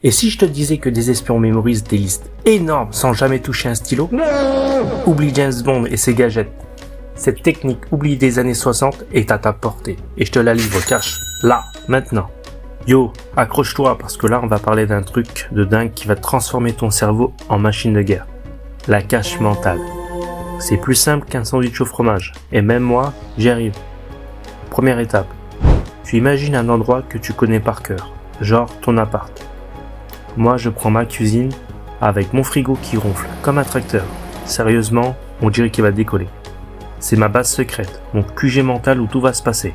Et si je te disais que des espions mémorisent des listes énormes sans jamais toucher un stylo? Oublie James Bond et ses gadgets. Cette technique oubliée des années 60 est à ta portée. Et je te la livre cash. Là, maintenant. Yo, accroche-toi parce que là on va parler d'un truc de dingue qui va transformer ton cerveau en machine de guerre. La cache mentale. C'est plus simple qu'un sandwich au fromage. Et même moi, j'y arrive. Première étape. Tu imagines un endroit que tu connais par cœur. Genre ton appart. Moi, je prends ma cuisine avec mon frigo qui ronfle comme un tracteur. Sérieusement, on dirait qu'il va décoller. C'est ma base secrète, mon QG mental où tout va se passer.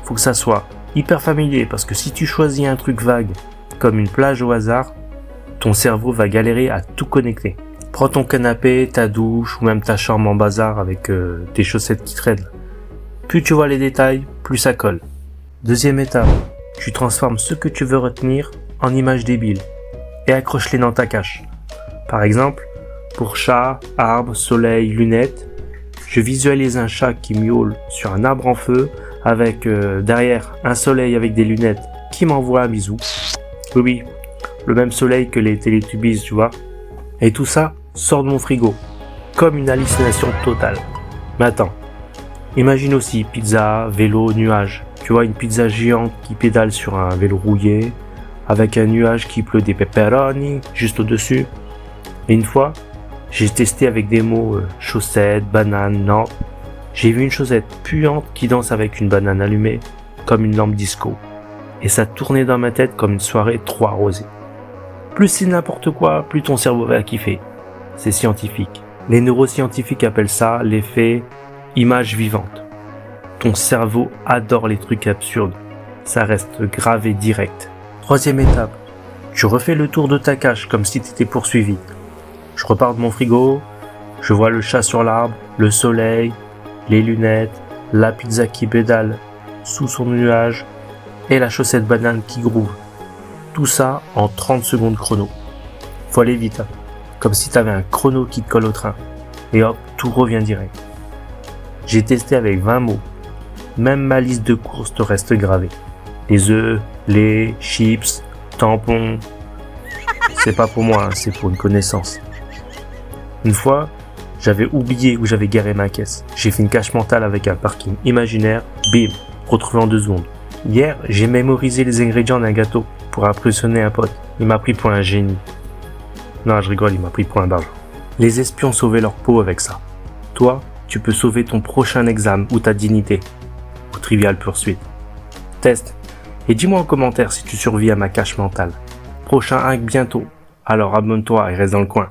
Faut que ça soit hyper familier parce que si tu choisis un truc vague, comme une plage au hasard, ton cerveau va galérer à tout connecter. Prends ton canapé, ta douche ou même ta chambre en bazar avec tes chaussettes qui traînent. Plus tu vois les détails, plus ça colle. Deuxième étape, tu transformes ce que tu veux retenir en images débiles et accroche-les dans ta cache. Par exemple, pour chat, arbre, soleil, lunettes, je visualise un chat qui miaule sur un arbre en feu avec derrière un soleil avec des lunettes qui m'envoie un bisou. Oui, le même soleil que les Teletubbies, tu vois. Et tout ça sort de mon frigo, comme une hallucination totale. Mais attends, imagine aussi pizza, vélo, nuage. Tu vois une pizza géante qui pédale sur un vélo rouillé, avec un nuage qui pleut des pepperoni juste au-dessus. Et une fois, j'ai testé avec des mots chaussettes, banane, non. J'ai vu une chaussette puante qui danse avec une banane allumée, comme une lampe disco. Et ça tournait dans ma tête comme une soirée trop arrosée. Plus c'est n'importe quoi, plus ton cerveau va kiffer. C'est scientifique. Les neuroscientifiques appellent ça l'effet image vivante. Ton cerveau adore les trucs absurdes. Ça reste gravé direct. Troisième étape. Tu refais le tour de ta cache comme si tu étais poursuivi. Je repars de mon frigo, je vois le chat sur l'arbre, le soleil, les lunettes, la pizza qui pédale sous son nuage et la chaussette banane qui groove. Tout ça en 30 secondes chrono. Faut aller vite, hein. Comme si t'avais un chrono qui te colle au train. Et hop, tout revient direct. J'ai testé avec 20 mots. Même ma liste de courses te reste gravée. Les œufs, lait, chips, tampons. C'est pas pour moi, hein, c'est pour une connaissance. Une fois, j'avais oublié où j'avais garé ma caisse. J'ai fait une cache mentale avec un parking imaginaire. Bim, retrouvé en 2 secondes. Hier, j'ai mémorisé les ingrédients d'un gâteau pour impressionner un pote. Il m'a pris pour un génie. Non, je rigole, il m'a pris pour un barge. Les espions sauvaient leur peau avec ça. Toi, tu peux sauver ton prochain examen ou ta dignité. Ou Trivial Pursuit. Teste. Et dis-moi en commentaire si tu survis à ma cache mentale. Prochain hack bientôt. Alors abonne-toi et reste dans le coin.